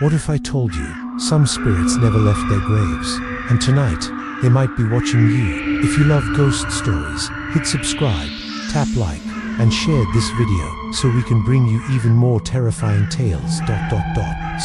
What if I told you some spirits never left their graves, and tonight they might be watching you? If you love ghost stories, hit subscribe, tap like, and share this video so we can bring you even more terrifying tales.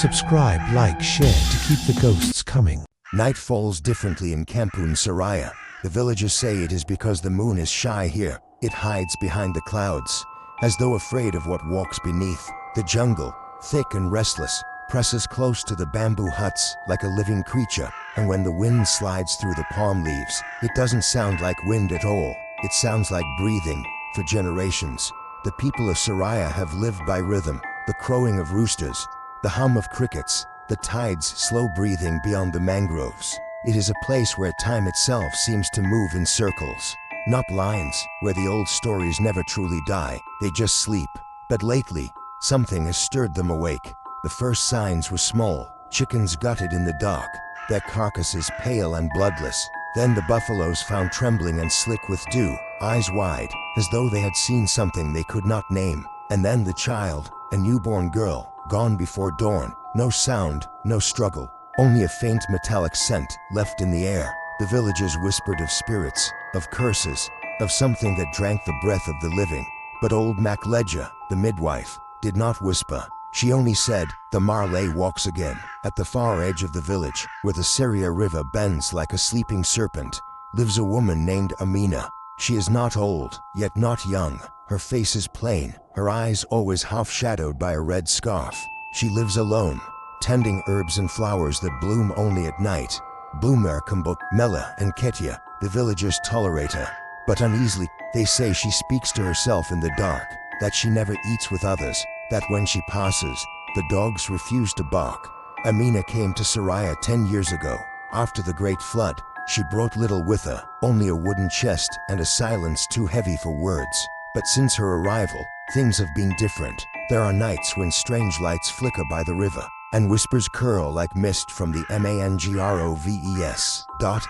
Subscribe, like, share to keep the ghosts coming. Night falls differently in Kampung Seraya. The villagers say it is because the moon is shy here. It hides behind the clouds, as though afraid of what walks beneath. The jungle, thick and restless, presses close to the bamboo huts like a living creature, and when the wind slides through the palm leaves, it doesn't sound like wind at all. It sounds like breathing. For generations, the people of Seraya have lived by rhythm, the crowing of roosters, the hum of crickets, the tide's slow breathing beyond the mangroves. It is a place where time itself seems to move in circles, not lines, where the old stories never truly die, they just sleep. But lately, something has stirred them awake. The first signs were small, chickens gutted in the dark, their carcasses pale and bloodless. Then the buffaloes found trembling and slick with dew, eyes wide, as though they had seen something they could not name. And then the child, a newborn girl, gone before dawn. No sound, no struggle, only a faint metallic scent left in the air. The villagers whispered of spirits, of curses, of something that drank the breath of the living. But old Macleja, the midwife, did not whisper. She only said, "The Ma Lai walks again." At the far edge of the village, where the Seria River bends like a sleeping serpent, lives a woman named Amina. She is not old, yet not young. Her face is plain, her eyes always half-shadowed by a red scarf. She lives alone, tending herbs and flowers that bloom only at night. Bloomer Kambot, Mela and Ketia, the villagers tolerate her, but uneasily. They say she speaks to herself in the dark, that she never eats with others, that when she passes, the dogs refuse to bark. Amina came to Seraya 10 years ago. After the Great Flood, she brought little with her, only a wooden chest and a silence too heavy for words. But since her arrival, things have been different. There are nights when strange lights flicker by the river, and whispers curl like mist from the mangroves.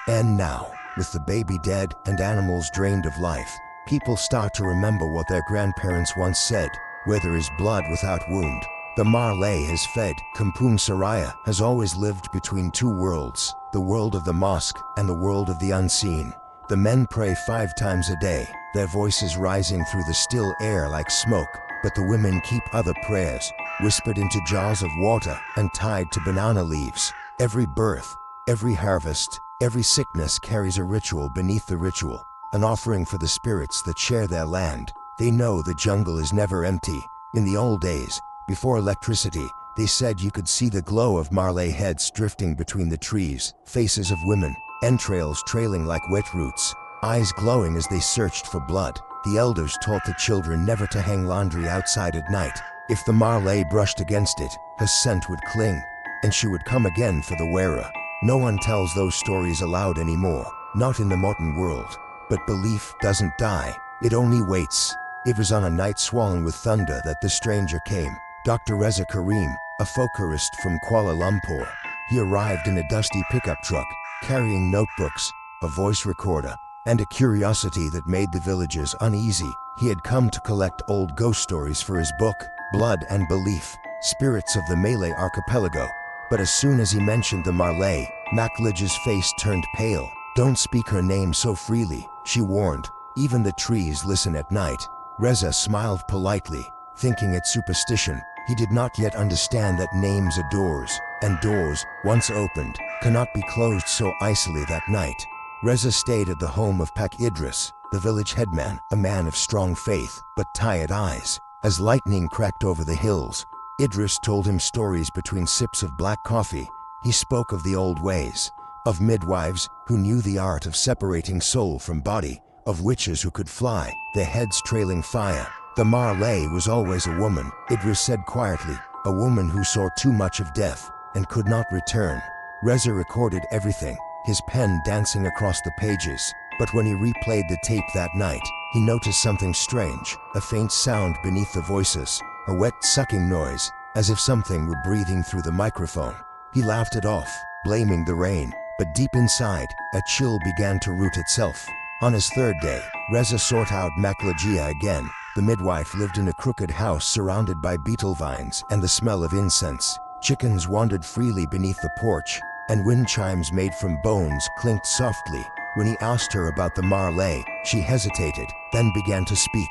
Now, with the baby dead and animals drained of life, people start to remember what their grandparents once said, "Where there is blood without wound, the Ma Lai has fed." Kampung Seraya has always lived between two worlds, the world of the mosque and the world of the unseen. The men pray 5 times a day, their voices rising through the still air like smoke, but the women keep other prayers, whispered into jars of water and tied to banana leaves. Every birth, every harvest, every sickness carries a ritual beneath the ritual, an offering for the spirits that share their land. They know the jungle is never empty. In the old days, before electricity, they said you could see the glow of Ma Lai heads drifting between the trees, faces of women, entrails trailing like wet roots, eyes glowing as they searched for blood. The elders taught the children never to hang laundry outside at night. If the Ma Lai brushed against it, her scent would cling, and she would come again for the wearer. No one tells those stories aloud anymore, not in the modern world. But belief doesn't die, it only waits. It was on a night swollen with thunder that the stranger came. Dr. Reza Karim, a folklorist from Kuala Lumpur. He arrived in a dusty pickup truck, carrying notebooks, a voice recorder, and a curiosity that made the villagers uneasy. He had come to collect old ghost stories for his book, Blood and Belief, Spirits of the Malay Archipelago. But as soon as he mentioned the Ma Lai, Macleja's face turned pale. "Don't speak her name so freely," she warned. "Even the trees listen at night." Reza smiled politely, thinking it superstition. He did not yet understand that names are doors, and doors, once opened, cannot be closed so easily that night. Reza stayed at the home of Pak Idris, the village headman, a man of strong faith, but tired eyes. As lightning cracked over the hills, Idris told him stories between sips of black coffee. He spoke of the old ways, of midwives who knew the art of separating soul from body, of witches who could fly, their heads trailing fire. The Ma Lai was always a woman, Idris said quietly, a woman who saw too much of death and could not return. Reza recorded everything, his pen dancing across the pages. But when he replayed the tape that night, he noticed something strange, a faint sound beneath the voices, a wet sucking noise, as if something were breathing through the microphone. He laughed it off, blaming the rain, but deep inside, a chill began to root itself. On his third day, Reza sought out Macleja again. The midwife lived in a crooked house surrounded by beetle vines and the smell of incense. Chickens wandered freely beneath the porch, and wind chimes made from bones clinked softly. When he asked her about the Ma Lai, she hesitated, then began to speak,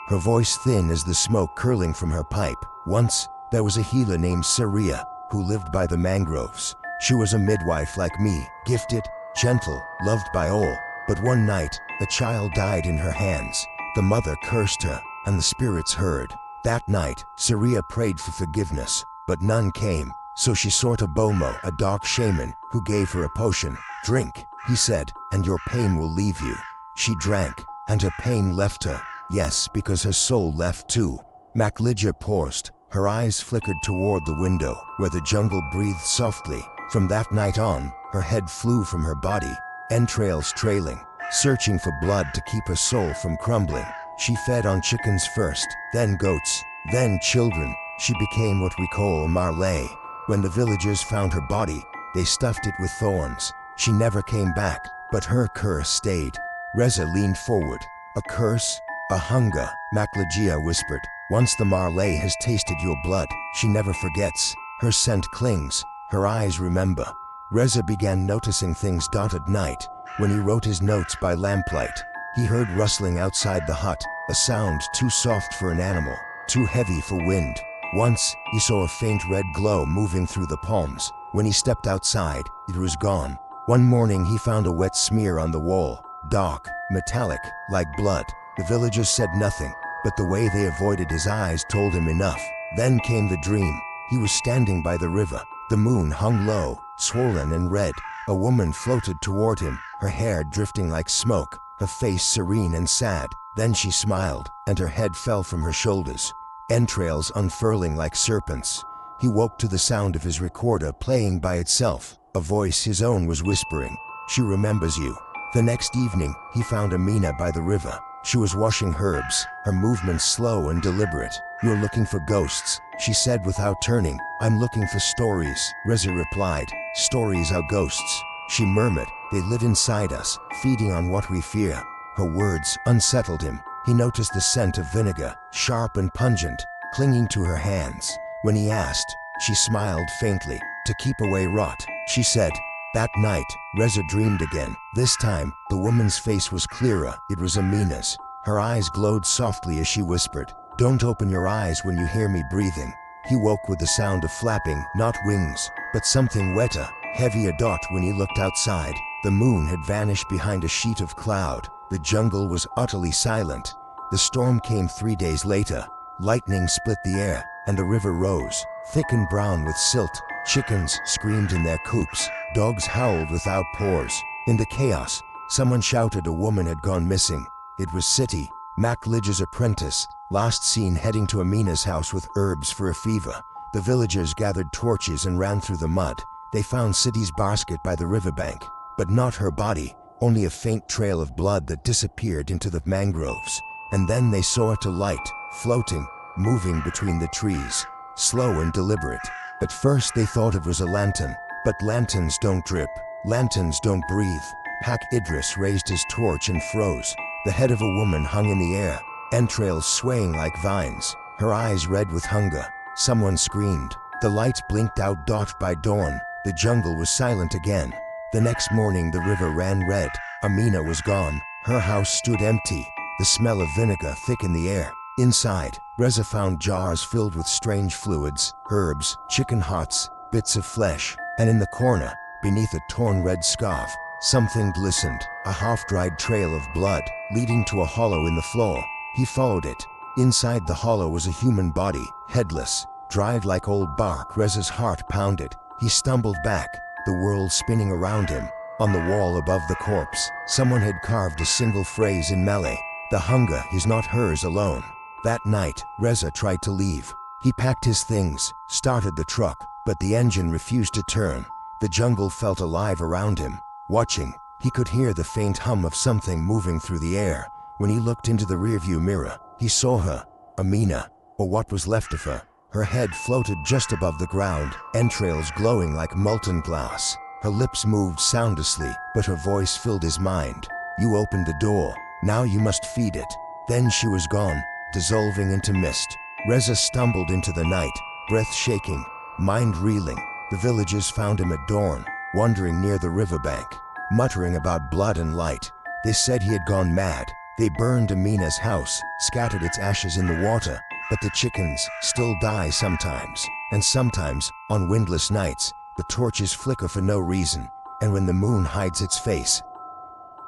her voice thin as the smoke curling from her pipe. Once, there was a healer named Saria, who lived by the mangroves. She was a midwife like me, gifted, gentle, loved by all. But one night, a child died in her hands. The mother cursed her, and the spirits heard. That night, Saria prayed for forgiveness, but none came. So she sought a bomo, a dark shaman, who gave her a potion. "Drink," he said, "and your pain will leave you." She drank, and her pain left her. Yes, because her soul left too. Malaysia paused. Her eyes flickered toward the window, where the jungle breathed softly. From that night on, her head flew from her body, entrails trailing, searching for blood to keep her soul from crumbling. She fed on chickens first, then goats, then children. She became what we call Ma Lai. When the villagers found her body, they stuffed it with thorns. She never came back, but her curse stayed. Reza leaned forward. "A curse? A hunger," Malaysia whispered. "Once the Ma Lai has tasted your blood, she never forgets. Her scent clings, her eyes remember." Reza began noticing things at night. When he wrote his notes by lamplight, he heard rustling outside the hut, a sound too soft for an animal, too heavy for wind. Once, he saw a faint red glow moving through the palms. When he stepped outside, it was gone. One morning he found a wet smear on the wall, dark, metallic, like blood. The villagers said nothing, but the way they avoided his eyes told him enough. Then came the dream. He was standing by the river. The moon hung low, swollen and red. A woman floated toward him, her hair drifting like smoke, her face serene and sad. Then she smiled, and her head fell from her shoulders, entrails unfurling like serpents. He woke to the sound of his recorder playing by itself. A voice his own was whispering, "She remembers you." The next evening, he found Amina by the river. She was washing herbs, her movements slow and deliberate. "You're looking for ghosts," she said without turning. "I'm looking for stories," Reza replied. "Stories are ghosts," she murmured. "They live inside us, feeding on what we fear." Her words unsettled him. He noticed the scent of vinegar, sharp and pungent, clinging to her hands. When he asked, she smiled faintly. "To keep away rot," she said. That night, Reza dreamed again. This time, the woman's face was clearer. It was Amina's. Her eyes glowed softly as she whispered, "Don't open your eyes when you hear me breathing." He woke with the sound of flapping, not wings, but something wetter, heavy a dot. When he looked outside, the moon had vanished behind a sheet of cloud. The jungle was utterly silent. The storm came 3 days later. Lightning split the air, and the river rose, thick and brown with silt. Chickens screamed in their coops. Dogs howled without pause. In the chaos, someone shouted a woman had gone missing. It was Siti, Malaysia's apprentice, last seen heading to Amina's house with herbs for a fever. The villagers gathered torches and ran through the mud. They found Siti's basket by the riverbank, but not her body, only a faint trail of blood that disappeared into the mangroves. And then they saw it alight, floating, moving between the trees, slow and deliberate. At first they thought it was a lantern, but lanterns don't drip, lanterns don't breathe. Pak Idris raised his torch and froze. The head of a woman hung in the air, entrails swaying like vines, her eyes red with hunger. Someone screamed. The lights blinked out by dawn. The jungle was silent again. The next morning the river ran red. Amina was gone. Her house stood empty, the smell of vinegar thick in the air. Inside, Reza found jars filled with strange fluids, herbs, chicken hearts, bits of flesh, and in the corner, beneath a torn red scarf, something glistened, a half-dried trail of blood, leading to a hollow in the floor. He followed it. Inside the hollow was a human body, headless, dried like old bark. Reza's heart pounded. He stumbled back, the world spinning around him. On the wall above the corpse, someone had carved a single phrase in Malay, "The hunger is not hers alone." That night, Reza tried to leave. He packed his things, started the truck, but the engine refused to turn. The jungle felt alive around him. Watching, he could hear the faint hum of something moving through the air. When he looked into the rearview mirror, he saw her, Amina, or what was left of her. Her head floated just above the ground, entrails glowing like molten glass. Her lips moved soundlessly, but her voice filled his mind. "You opened the door, now you must feed it." Then she was gone, dissolving into mist. Reza stumbled into the night, breath shaking. mind reeling. The villagers found him at dawn, wandering near the riverbank, muttering about blood and light. They said he had gone mad. They burned Amina's house, scattered its ashes in the water, but the chickens still die sometimes, and sometimes, on windless nights, the torches flicker for no reason, and when the moon hides its face,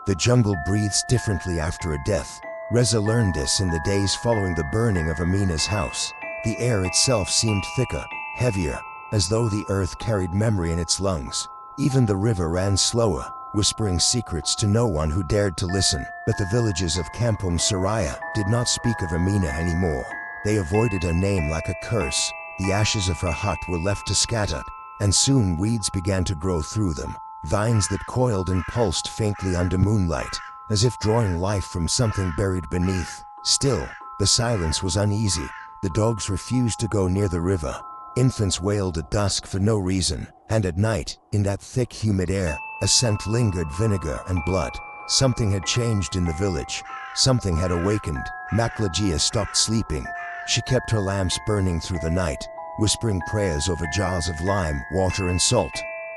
the jungle breathes differently after a death. Reza learned this in the days following the burning of Amina's house. The air itself seemed thicker, heavier, as though the earth carried memory in its lungs. Even the river ran slower, whispering secrets to no one who dared to listen. But the villagers of Kampung Seraya did not speak of Amina anymore. They avoided her name like a curse. The ashes of her hut were left to scatter, and soon weeds began to grow through them, vines that coiled and pulsed faintly under moonlight, as if drawing life from something buried beneath. Still, the silence was uneasy. The dogs refused to go near the river. Infants wailed at dusk for no reason, and at night, in that thick, humid air, a scent lingered: vinegar and blood. Something had changed in the village. Something had awakened. Maklajia stopped sleeping. She kept her lamps burning through the night, whispering prayers over jars of lime, water, and salt.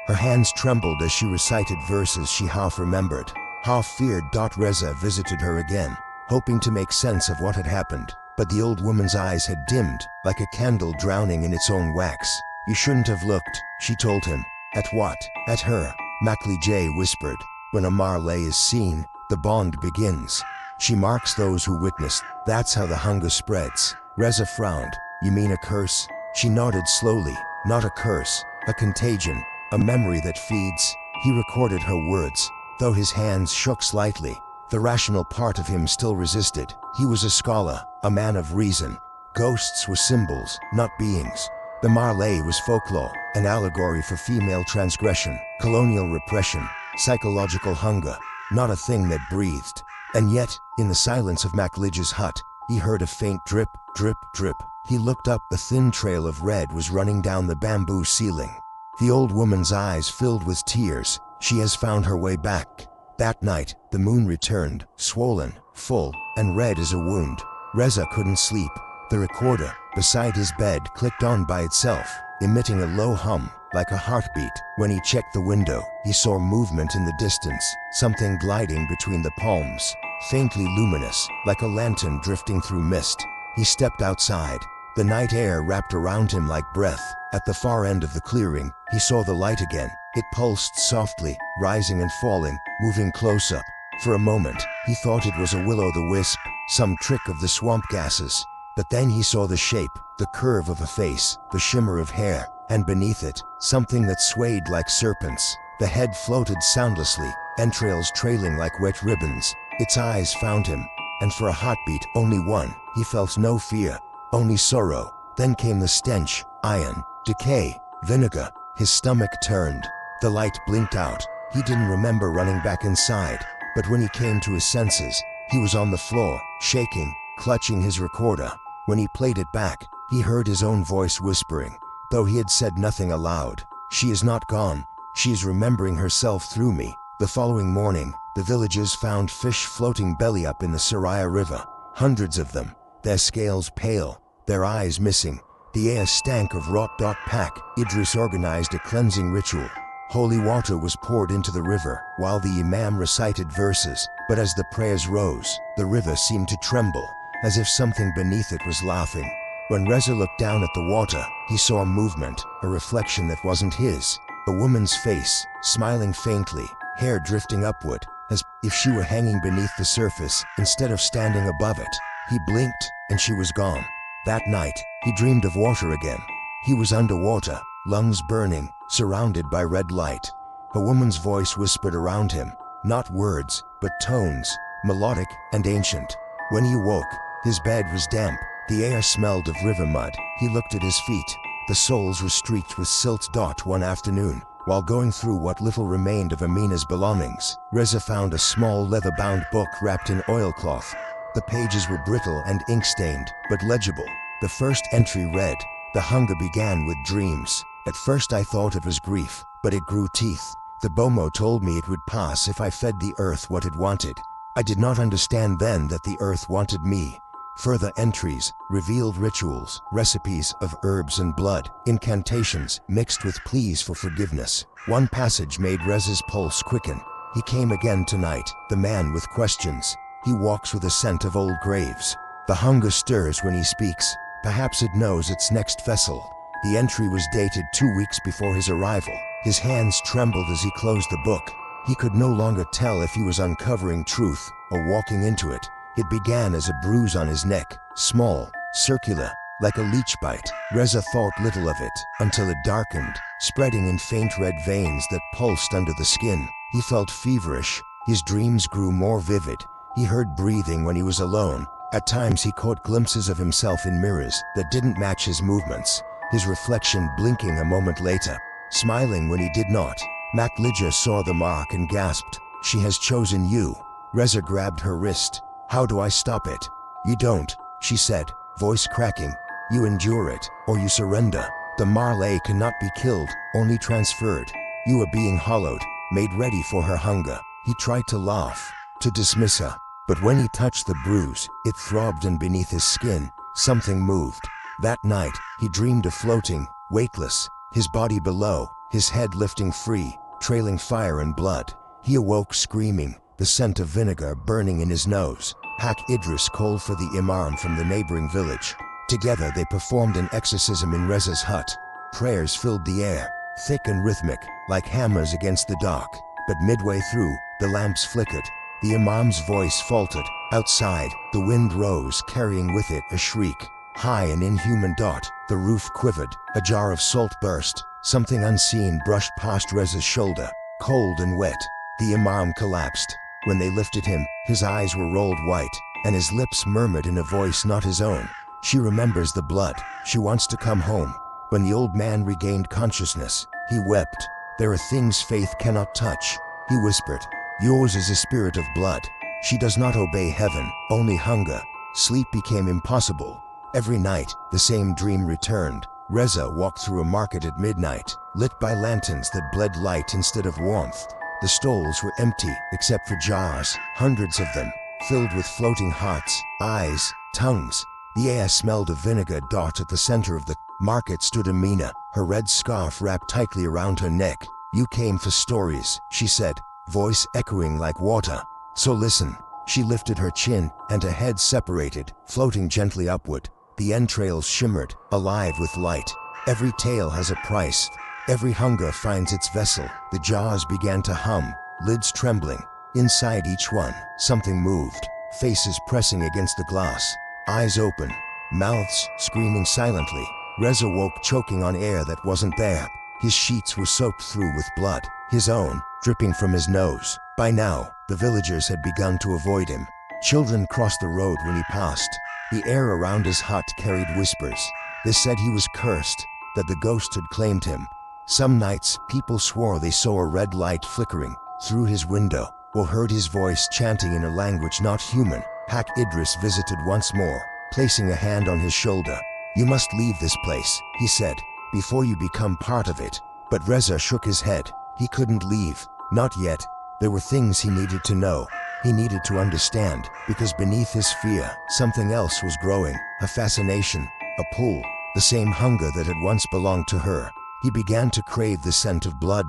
Her hands trembled as she recited verses she half remembered. Half feared. Reza visited her again, hoping to make sense of what had happened. But the old woman's eyes had dimmed, like a candle drowning in its own wax. "You shouldn't have looked," she told him. "At what?" "At her," Makli J whispered. "When a Ma Lai is seen, the bond begins. She marks those who witnessed. That's how the hunger spreads." Reza frowned. "You mean a curse?" She nodded slowly. "Not a curse, a contagion, a memory that feeds." He recorded her words, though his hands shook slightly. The rational part of him still resisted. He was a scholar, a man of reason. Ghosts were symbols, not beings. The Ma Lai was folklore, an allegory for female transgression, colonial repression, psychological hunger, not a thing that breathed. And yet, in the silence of Maklija's hut, he heard a faint drip, drip, drip. He looked up. A thin trail of red was running down the bamboo ceiling. The old woman's eyes filled with tears. She has found her way back. That night, the moon returned, swollen, full, and red as a wound. Reza couldn't sleep. The recorder, beside his bed, clicked on by itself, emitting a low hum, like a heartbeat. When he checked the window, he saw movement in the distance, something gliding between the palms, faintly luminous, like a lantern drifting through mist. He stepped outside. The night air wrapped around him like breath. At the far end of the clearing, he saw the light again. It pulsed softly, rising and falling, moving close up. For a moment, he thought it was a will-o'-the-wisp, some trick of the swamp gases. But then he saw the shape, the curve of a face, the shimmer of hair, and beneath it, something that swayed like serpents. The head floated soundlessly, entrails trailing like wet ribbons. Its eyes found him, and for a heartbeat, only one, he felt no fear, only sorrow. Then came the stench, iron, decay, vinegar. His stomach turned. The light blinked out. He didn't remember running back inside, but when he came to his senses, he was on the floor, shaking, clutching his recorder. When he played it back, he heard his own voice whispering, though he had said nothing aloud. "She is not gone. She is remembering herself through me." The following morning, the villagers found fish floating belly up in the Seraya River, hundreds of them, their scales pale, their eyes missing. The air stank of rot. Pack. Idris organized a cleansing ritual. Holy water was poured into the river, while the imam recited verses. But as the prayers rose, the river seemed to tremble, as if something beneath it was laughing. When Reza looked down at the water, he saw a movement, a reflection that wasn't his. A woman's face, smiling faintly, hair drifting upward, as if she were hanging beneath the surface, instead of standing above it. He blinked, and she was gone. That night, he dreamed of water again. He was underwater, lungs burning, surrounded by red light. A woman's voice whispered around him, not words, but tones, melodic and ancient. When he awoke, his bed was damp. The air smelled of river mud. He looked at his feet. The soles were streaked with silt. One afternoon, while going through what little remained of Amina's belongings, Reza found a small leather-bound book wrapped in oilcloth. The pages were brittle and ink-stained, but legible. The first entry read, "The hunger began with dreams. At first I thought it was grief, but it grew teeth. The Bomo told me it would pass if I fed the earth what it wanted. I did not understand then that the earth wanted me. Further entries revealed rituals, recipes of herbs and blood, incantations mixed with pleas for forgiveness. One passage made Reza's pulse quicken. He came again tonight, the man with questions. He walks with a scent of old graves. The hunger stirs when he speaks. Perhaps it knows its next vessel. The entry was dated 2 weeks before his arrival. His hands trembled as he closed the book. He could no longer tell if he was uncovering truth or walking into it. It began as a bruise on his neck, small, circular, like a leech bite. Reza thought little of it until it darkened, spreading in faint red veins that pulsed under the skin. He felt feverish. His dreams grew more vivid. He heard breathing when he was alone. At times he caught glimpses of himself in mirrors that didn't match his movements, his reflection blinking a moment later, smiling when he did not. Malaysia saw the mark and gasped, "She has chosen you." Reza grabbed her wrist. "How do I stop it?" "You don't," she said, voice cracking. "You endure it, or you surrender. The Ma Lai cannot be killed, only transferred. You are being hollowed, made ready for her hunger." He tried to laugh, to dismiss her, but when he touched the bruise, it throbbed, and beneath his skin, something moved. That night, he dreamed of floating, weightless, his body below, his head lifting free, trailing fire and blood. He awoke screaming, the scent of vinegar burning in his nose. Hak Idris called for the imam from the neighboring village. Together they performed an exorcism in Reza's hut. Prayers filled the air, thick and rhythmic, like hammers against the dark. But midway through, the lamps flickered. The imam's voice faltered. Outside, the wind rose, carrying with it a shriek. High, an inhuman dot, the roof quivered. A jar of salt burst. Something unseen brushed past Reza's shoulder, cold and wet. The imam collapsed. When they lifted him, his eyes were rolled white, and his lips murmured in a voice not his own, "She remembers the blood. She wants to come home." When the old man regained consciousness, he wept. "There are things faith cannot touch," he whispered. "Yours is a spirit of blood. She does not obey heaven, only hunger." Sleep became impossible. Every night, the same dream returned. Reza walked through a market at midnight, lit by lanterns that bled light instead of warmth. The stalls were empty, except for jars, hundreds of them, filled with floating hearts, eyes, tongues. The air smelled of vinegar. At the center of the market stood Amina, her red scarf wrapped tightly around her neck. "You came for stories," she said, voice echoing like water. "So listen." She lifted her chin, and her head separated, floating gently upward. The entrails shimmered, alive with light. Every tale has a price. Every hunger finds its vessel. The jars began to hum, lids trembling. Inside each one, something moved. Faces pressing against the glass. Eyes open, mouths screaming silently. Reza woke choking on air that wasn't there. His sheets were soaked through with blood, his own, dripping from his nose. By now, the villagers had begun to avoid him. Children crossed the road when he passed. The air around his hut carried whispers. They said he was cursed, that the ghost had claimed him. Some nights, people swore they saw a red light flickering through his window, or heard his voice chanting in a language not human. Hak Idris visited once more, placing a hand on his shoulder. "You must leave this place," he said, "before you become part of it." But Reza shook his head. He couldn't leave, not yet. There were things he needed to know. He needed to understand, because beneath his fear, something else was growing, a fascination, a pull, the same hunger that had once belonged to her. He began to crave the scent of blood.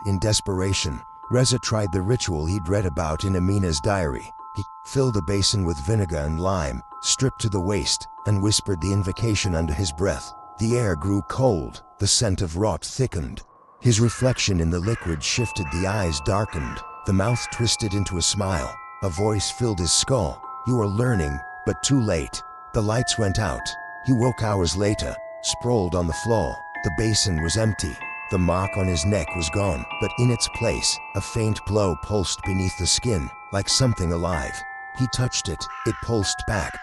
In desperation, Reza tried the ritual he'd read about in Amina's diary. He filled a basin with vinegar and lime, stripped to the waist, and whispered the invocation under his breath. The air grew cold, the scent of rot thickened. His reflection in the liquid shifted, the eyes darkened, the mouth twisted into a smile. A voice filled his skull. "You are learning, but too late." The lights went out. He woke hours later, sprawled on the floor. The basin was empty. The mark on his neck was gone, but in its place, a faint glow pulsed beneath the skin, like something alive. He touched it. It pulsed back.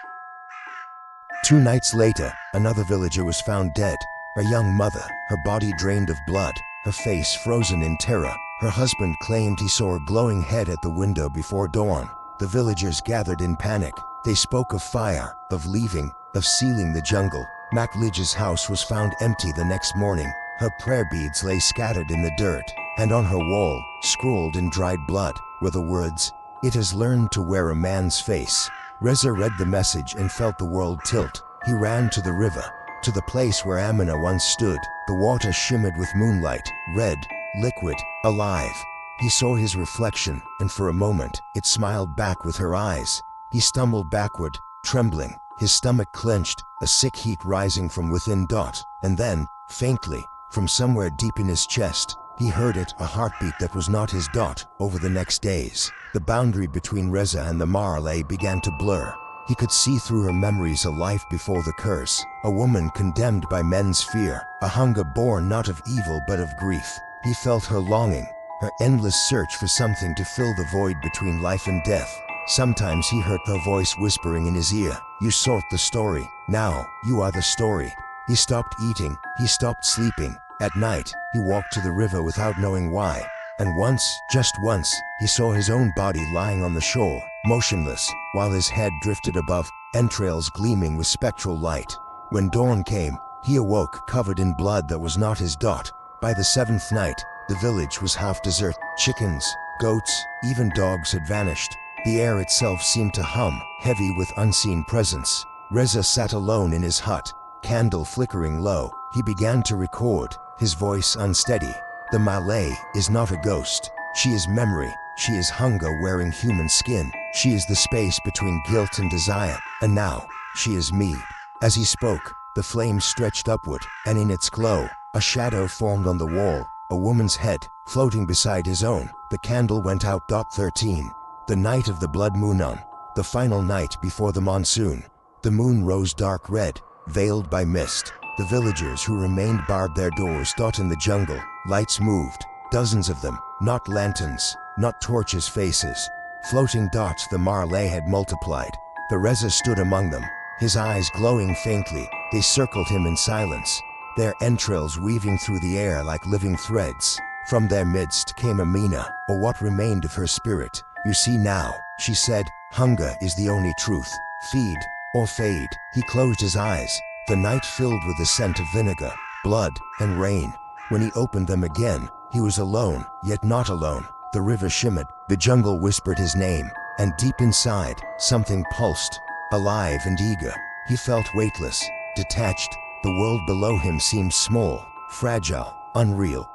2 nights later, another villager was found dead. A young mother, her body drained of blood, her face frozen in terror. Her husband claimed he saw a glowing head at the window before dawn. The villagers gathered in panic. They spoke of fire, of leaving, of sealing the jungle. Malaysia's house was found empty the next morning. Her prayer beads lay scattered in the dirt, and on her wall, scrawled in dried blood, were the words, "It has learned to wear a man's face." Reza read the message and felt the world tilt. He ran to the river, to the place where Amina once stood. The water shimmered with moonlight, red, liquid, alive. He saw his reflection, and for a moment, it smiled back with her eyes. He stumbled backward, trembling, his stomach clenched, a sick heat rising from within. And then, faintly, from somewhere deep in his chest, he heard it, a heartbeat that was not his. Over the next days, the boundary between Reza and the Ma Lai began to blur. He could see through her memories a life before the curse, a woman condemned by men's fear, a hunger born not of evil but of grief. He felt her longing, her endless search for something to fill the void between life and death. Sometimes he heard her voice whispering in his ear, "You sought the story, now you are the story." He stopped eating, he stopped sleeping. At night, he walked to the river without knowing why. And once, just once, he saw his own body lying on the shore, motionless, while his head drifted above, entrails gleaming with spectral light. When dawn came, he awoke covered in blood that was not his. By the seventh night, the village was half desert. Chickens, goats, even dogs had vanished. The air itself seemed to hum, heavy with unseen presence. Reza sat alone in his hut, candle flickering low. He began to record, his voice unsteady. The Ma Lai is not a ghost. She is memory. She is hunger wearing human skin. She is the space between guilt and desire. And now, she is me. As he spoke, the flame stretched upward, and in its glow, a shadow formed on the wall, a woman's head, floating beside his own. The candle went out. 13. The night of the blood moon on, the final night before the monsoon. The moon rose dark red, veiled by mist. The villagers who remained barred their doors. In the jungle, lights moved, dozens of them, not lanterns, not torches, faces. Floating dots. The Ma Lai had multiplied. The Reza stood among them, his eyes glowing faintly. They circled him in silence, their entrails weaving through the air like living threads. From their midst came Amina, or what remained of her spirit. "You see now," she said, "hunger is the only truth. Feed or fade." He closed his eyes, the night filled with the scent of vinegar, blood, and rain. When he opened them again, he was alone, yet not alone. The river shimmered, the jungle whispered his name, and deep inside, something pulsed, alive and eager. He felt weightless, detached. The world below him seemed small, fragile, unreal.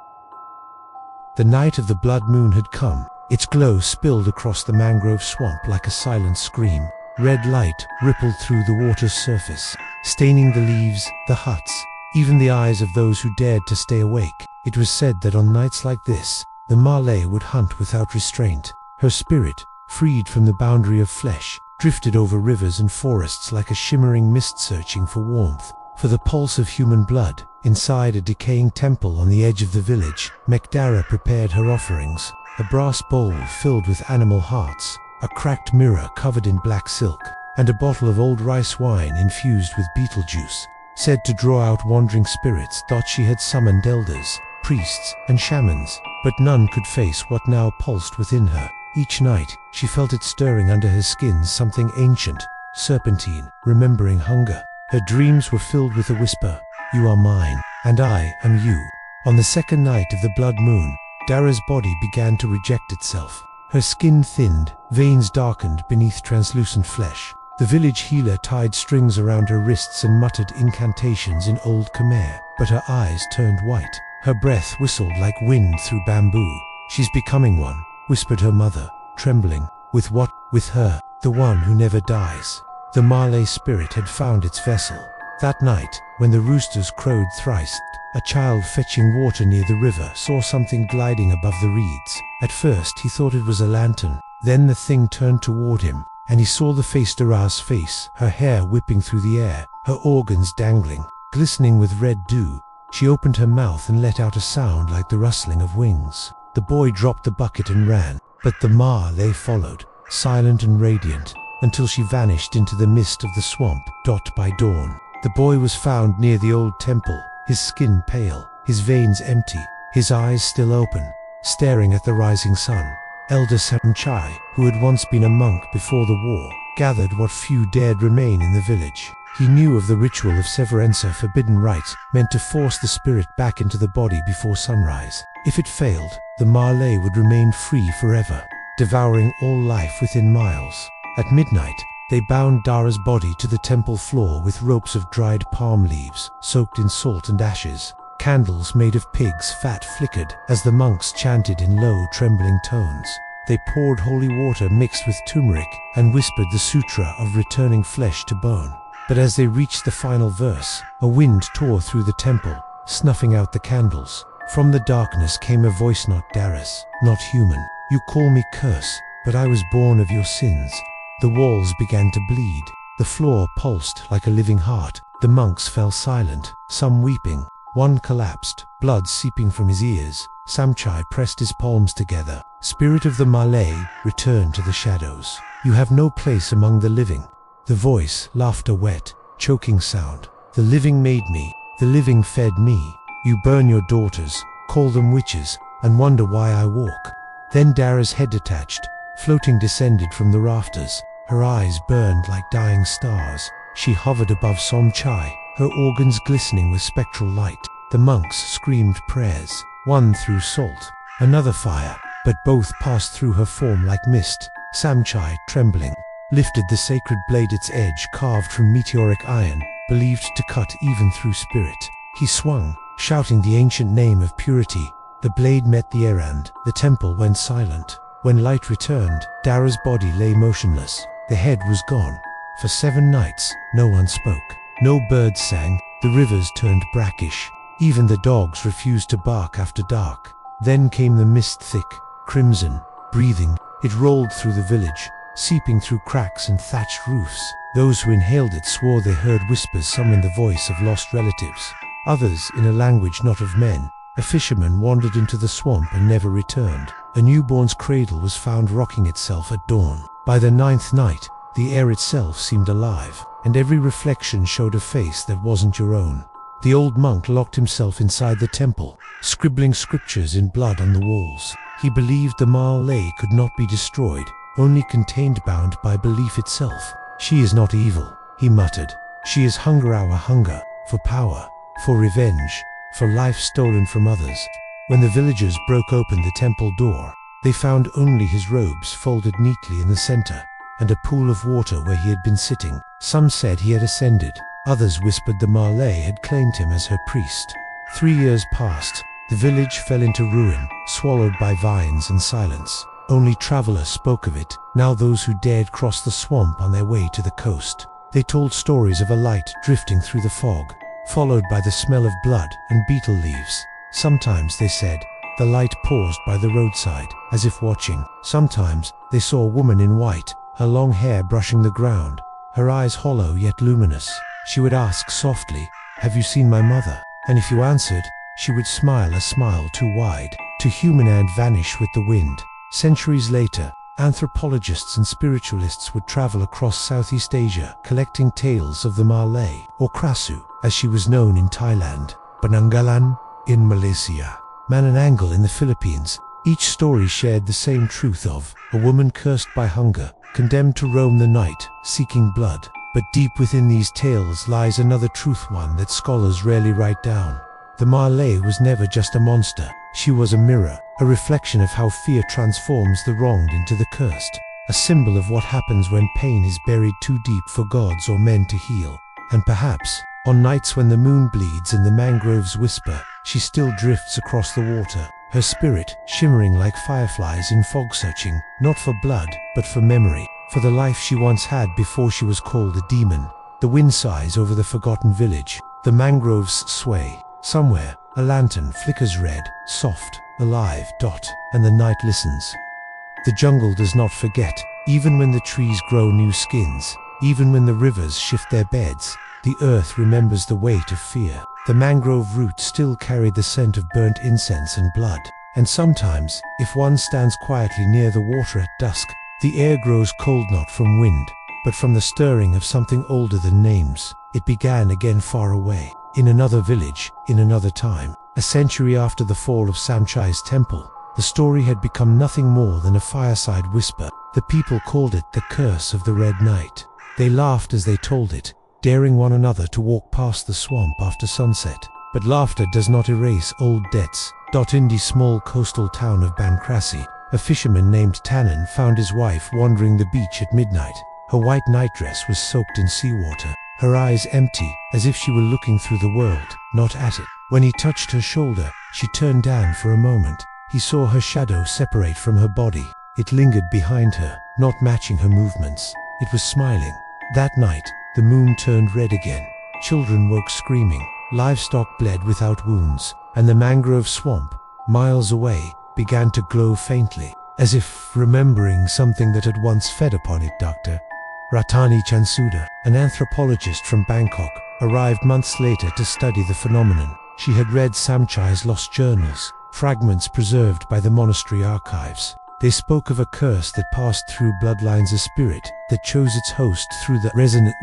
The night of the blood moon had come. Its glow spilled across the mangrove swamp like a silent scream. Red light rippled through the water's surface, staining the leaves, the huts, even the eyes of those who dared to stay awake. It was said that on nights like this, the Ma Lai would hunt without restraint. Her spirit, freed from the boundary of flesh, drifted over rivers and forests like a shimmering mist searching for warmth, for the pulse of human blood. Inside a decaying temple on the edge of the village, Mekdara prepared her offerings, a brass bowl filled with animal hearts, a cracked mirror covered in black silk, and a bottle of old rice wine infused with beetle juice, said to draw out wandering spirits. She had summoned elders, priests, and shamans, but none could face what now pulsed within her. Each night, she felt it stirring under her skin, something ancient, serpentine, remembering hunger. Her dreams were filled with a whisper, "You are mine, and I am you." On the second night of the blood moon, Dara's body began to reject itself. Her skin thinned, veins darkened beneath translucent flesh. The village healer tied strings around her wrists and muttered incantations in Old Khmer, but her eyes turned white. Her breath whistled like wind through bamboo. "She's becoming one," whispered her mother, trembling. "With what?" "With her, the one who never dies." The Ma Lai spirit had found its vessel. That night, when the roosters crowed thrice, a child fetching water near the river saw something gliding above the reeds. At first he thought it was a lantern. Then the thing turned toward him, and he saw the face, Dara's face, her hair whipping through the air, her organs dangling, glistening with red dew. She opened her mouth and let out a sound like the rustling of wings. The boy dropped the bucket and ran, but the Ma Lai followed, silent and radiant, until she vanished into the mist of the swamp. By dawn, the boy was found near the old temple, his skin pale, his veins empty, his eyes still open, staring at the rising sun. Elder Samchai, who had once been a monk before the war, gathered what few dared remain in the village. He knew of the ritual of severanza, forbidden rite, meant to force the spirit back into the body before sunrise. If it failed, the Ma Lai would remain free forever, devouring all life within miles. At midnight, They bound Dara's body to the temple floor with ropes of dried palm leaves, soaked in salt and ashes. Candles made of pig's fat flickered as the monks chanted in low, trembling tones. They poured holy water mixed with turmeric and whispered the sutra of returning flesh to bone. But as they reached the final verse, a wind tore through the temple, snuffing out the candles. From the darkness came a voice, not Dara's, not human. You call me curse, but I was born of your sins. The walls began to bleed. The floor pulsed like a living heart. The monks fell silent, some weeping. One collapsed, blood seeping from his ears. Samchai pressed his palms together. Spirit of the Malay, return to the shadows. You have no place among the living. The voice, laughter wet, choking sound. The living made me, the living fed me. You burn your daughters, call them witches, and wonder why I walk. Then Dara's head detached, floating descended from the rafters. Her eyes burned like dying stars. She hovered above Somchai, her organs glistening with spectral light. The monks screamed prayers. One threw salt, another fire, but both passed through her form like mist. Samchai, trembling, lifted the sacred blade, its edge carved from meteoric iron, believed to cut even through spirit. He swung, shouting the ancient name of purity. The blade met the errand. The temple went silent. When light returned, Dara's body lay motionless. The head was gone. For 7 nights, no one spoke. No birds sang. The rivers turned brackish. Even the dogs refused to bark after dark. Then came the mist, thick, crimson, breathing. It rolled through the village, seeping through cracks and thatched roofs. Those who inhaled it swore they heard whispers summon the voice of lost relatives. Others, in a language not of men. A fisherman wandered into the swamp and never returned. A newborn's cradle was found rocking itself at dawn. By the 9th night, the air itself seemed alive, and every reflection showed a face that wasn't your own. The old monk locked himself inside the temple, scribbling scriptures in blood on the walls. He believed the Malay could not be destroyed, only contained, bound by belief itself. She is not evil, he muttered. She is hunger, our hunger, for power, for revenge, for life stolen from others. When the villagers broke open the temple door, they found only his robes folded neatly in the center, and a pool of water where he had been sitting. Some said he had ascended. Others whispered the Malay had claimed him as her priest. 3 years passed. The village fell into ruin, swallowed by vines and silence. Only travelers spoke of it, now those who dared cross the swamp on their way to the coast. They told stories of a light drifting through the fog, followed by the smell of blood and beetle leaves. Sometimes, they said, the light paused by the roadside, as if watching. Sometimes, they saw a woman in white, her long hair brushing the ground, her eyes hollow yet luminous. She would ask softly, "Have you seen my mother?" And if you answered, she would smile, a smile too wide, too human, and vanish with the wind. Centuries later, anthropologists and spiritualists would travel across Southeast Asia, collecting tales of the Malay, or Krasue, as she was known in Thailand, Penanggalan in Malaysia, Manananggal in the Philippines. Each story shared the same truth of a woman cursed by hunger, condemned to roam the night, seeking blood. But deep within these tales lies another truth, one that scholars rarely write down. The Malay was never just a monster. She was a mirror, a reflection of how fear transforms the wronged into the cursed, a symbol of what happens when pain is buried too deep for gods or men to heal. And perhaps, on nights when the moon bleeds and the mangroves whisper, she still drifts across the water, her spirit shimmering like fireflies in fog, searching, not for blood, but for memory, for the life she once had before she was called a demon. The wind sighs over the forgotten village. The mangroves sway. Somewhere, a lantern flickers red, soft, alive, and the night listens. The jungle does not forget, even when the trees grow new skins, even when the rivers shift their beds, the earth remembers the weight of fear. The mangrove roots still carry the scent of burnt incense and blood. And sometimes, if one stands quietly near the water at dusk, the air grows cold, not from wind, but from the stirring of something older than names. It began again far away, in another village, in another time. A century after the fall of Samchai's temple, the story had become nothing more than a fireside whisper. The people called it the curse of the Red Night. They laughed as they told it, daring one another to walk past the swamp after sunset. But laughter does not erase old debts. In the small coastal town of Krasue, a fisherman named Tannen found his wife wandering the beach at midnight, Her white nightdress was soaked in seawater, her eyes empty, as if she were looking through the world, not at it. When he touched her shoulder, she turned down for a moment. He saw her shadow separate from her body. It lingered behind her, not matching her movements. It was smiling. That night, the moon turned red again. Children woke screaming, livestock bled without wounds, and the mangrove swamp, miles away, began to glow faintly, as if remembering something that had once fed upon it. Dr. Ratani Chansuda, an anthropologist from Bangkok, arrived months later to study the phenomenon. She had read Samchai's lost journals, fragments preserved by the monastery archives. They spoke of a curse that passed through bloodlines, a spirit that chose its host through the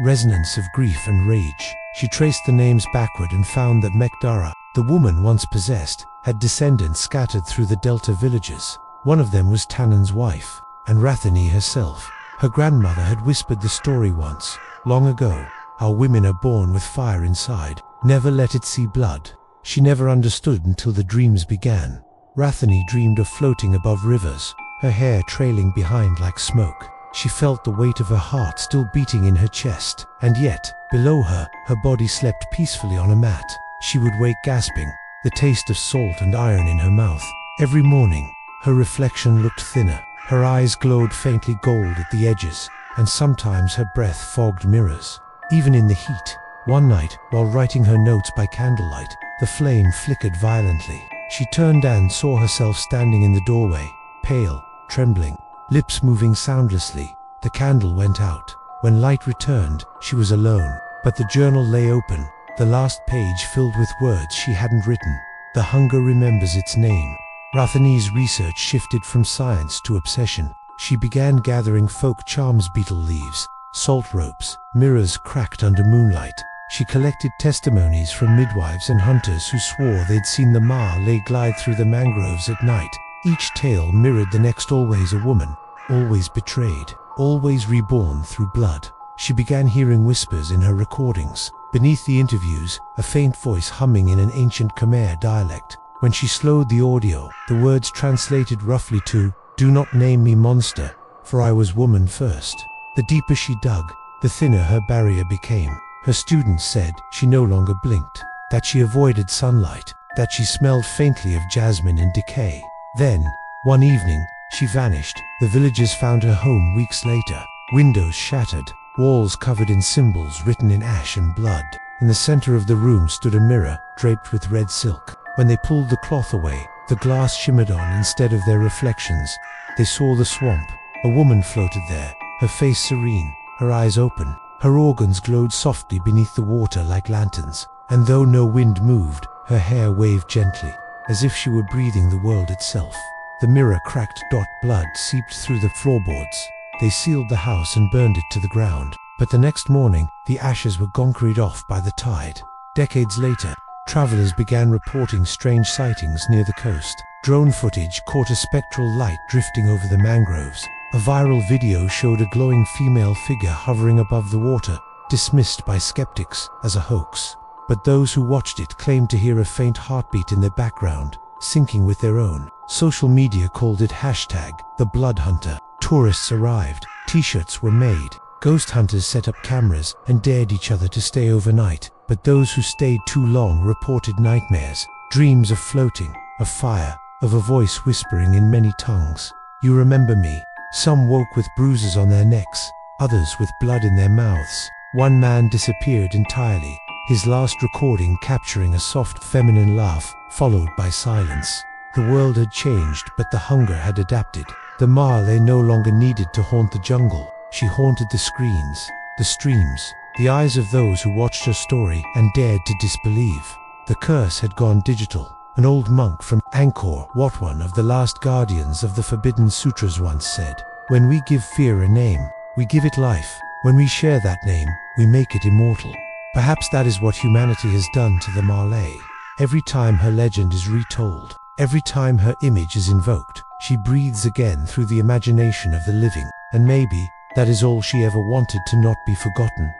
resonance of grief and rage. She traced the names backward and found that Mekdara, the woman once possessed, had descendants scattered through the delta villages. One of them was Tannen's wife, and Rathani herself. Her grandmother had whispered the story once, long ago, how women are born with fire inside. Never let it see blood. She never understood until the dreams began. Rathani dreamed of floating above rivers, her hair trailing behind like smoke. She felt the weight of her heart still beating in her chest, and yet, below her, her body slept peacefully on a mat. She would wake gasping, the taste of salt and iron in her mouth. Every morning, her reflection looked thinner. Her eyes glowed faintly gold at the edges, and sometimes her breath fogged mirrors. Even in the heat, one night, while writing her notes by candlelight, the flame flickered violently. She turned and saw herself standing in the doorway, pale, trembling, lips moving soundlessly. The candle went out. When light returned, she was alone, but the journal lay open, the last page filled with words she hadn't written. The hunger remembers its name. Rathani's research shifted from science to obsession. She began gathering folk charms, beetle leaves, salt ropes, mirrors cracked under moonlight. She collected testimonies from midwives and hunters who swore they'd seen the Ma Lai glide through the mangroves at night. Each tale mirrored the next, always a woman, always betrayed, always reborn through blood. She began hearing whispers in her recordings. Beneath the interviews, a faint voice humming in an ancient Khmer dialect. When she slowed the audio, the words translated roughly to, "Do not name me monster, for I was woman first." The deeper she dug, the thinner her barrier became. Her students said she no longer blinked, that she avoided sunlight, that she smelled faintly of jasmine and decay. Then, one evening, she vanished. The villagers found her home weeks later, windows shattered, walls covered in symbols written in ash and blood. In the center of the room stood a mirror, draped with red silk. When they pulled the cloth away, the glass shimmered on instead of their reflections. They saw the swamp. A woman floated there, her face serene, her eyes open. Her organs glowed softly beneath the water like lanterns, and though no wind moved, her hair waved gently, as if she were breathing the world itself. The mirror cracked. Blood seeped through the floorboards. They sealed the house and burned it to the ground. But the next morning, the ashes were concreted off by the tide. Decades later, travelers began reporting strange sightings near the coast. Drone footage caught a spectral light drifting over the mangroves. A viral video showed a glowing female figure hovering above the water, dismissed by skeptics as a hoax. But those who watched it claimed to hear a faint heartbeat in their background, syncing with their own. Social media called it #the Blood Hunter. Tourists arrived, t-shirts were made. Ghost hunters set up cameras and dared each other to stay overnight. But those who stayed too long reported nightmares, dreams of floating, of fire, of a voice whispering in many tongues. "You remember me?" Some woke with bruises on their necks, others with blood in their mouths. One man disappeared entirely, his last recording capturing a soft feminine laugh, followed by silence. The world had changed, but the hunger had adapted. The Ma Lai no longer needed to haunt the jungle. She haunted the screens, the streams, the eyes of those who watched her story and dared to disbelieve. The curse had gone digital. An old monk from Angkor Wat, one of the last guardians of the Forbidden Sutras, once said, "When we give fear a name, we give it life. When we share that name, we make it immortal." Perhaps that is what humanity has done to the Ma Lai. Every time her legend is retold, every time her image is invoked, she breathes again through the imagination of the living. And maybe that is all she ever wanted, to not be forgotten.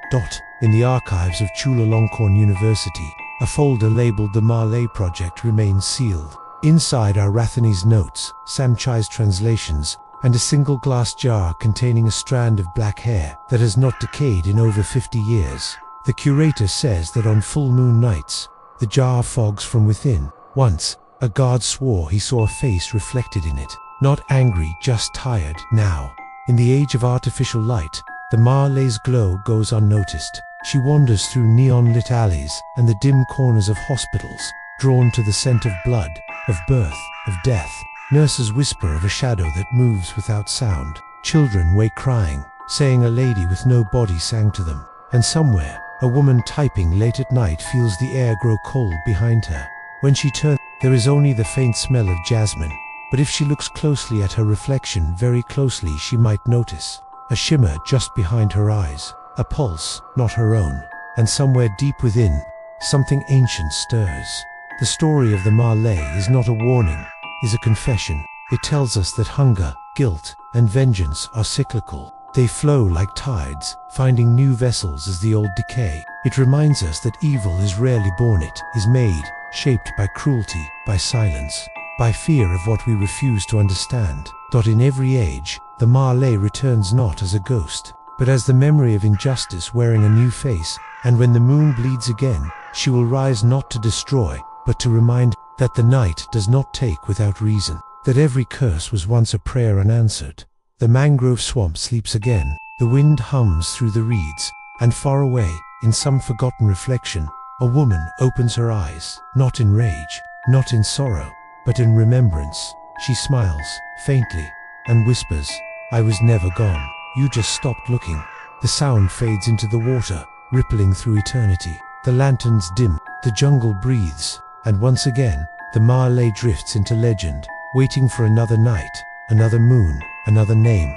In the archives of Chulalongkorn University, a folder labeled the Ma Lai Project remains sealed. Inside are Rathani's notes, Samchai's translations, and a single glass jar containing a strand of black hair that has not decayed in over 50 years. The curator says that on full moon nights, the jar fogs from within. Once, a guard swore he saw a face reflected in it. Not angry, just tired. Now, in the age of artificial light, the Ma Lai's glow goes unnoticed. She wanders through neon-lit alleys and the dim corners of hospitals, drawn to the scent of blood, of birth, of death. Nurses whisper of a shadow that moves without sound. Children wake crying, saying a lady with no body sang to them. And somewhere, a woman typing late at night feels the air grow cold behind her. When she turns, there is only the faint smell of jasmine. But if she looks closely at her reflection, very closely, she might notice a shimmer just behind her eyes, a pulse, not her own. And somewhere deep within, something ancient stirs. The story of the Ma Lai is not a warning, is a confession. It tells us that hunger, guilt, and vengeance are cyclical. They flow like tides, finding new vessels as the old decay. It reminds us that evil is rarely born, it is made, shaped by cruelty, by silence, by fear of what we refuse to understand. In every age, the Ma Lai returns not as a ghost, but as the memory of injustice wearing a new face, and when the moon bleeds again, she will rise not to destroy, but to remind that the night does not take without reason, that every curse was once a prayer unanswered. The mangrove swamp sleeps again, the wind hums through the reeds, and far away, in some forgotten reflection, a woman opens her eyes, not in rage, not in sorrow, but in remembrance. She smiles, faintly, and whispers, "I was never gone, you just stopped looking." The sound fades into the water, rippling through eternity. The lanterns dim, the jungle breathes, and once again, the Ma Lai drifts into legend, waiting for another night, another moon, another name.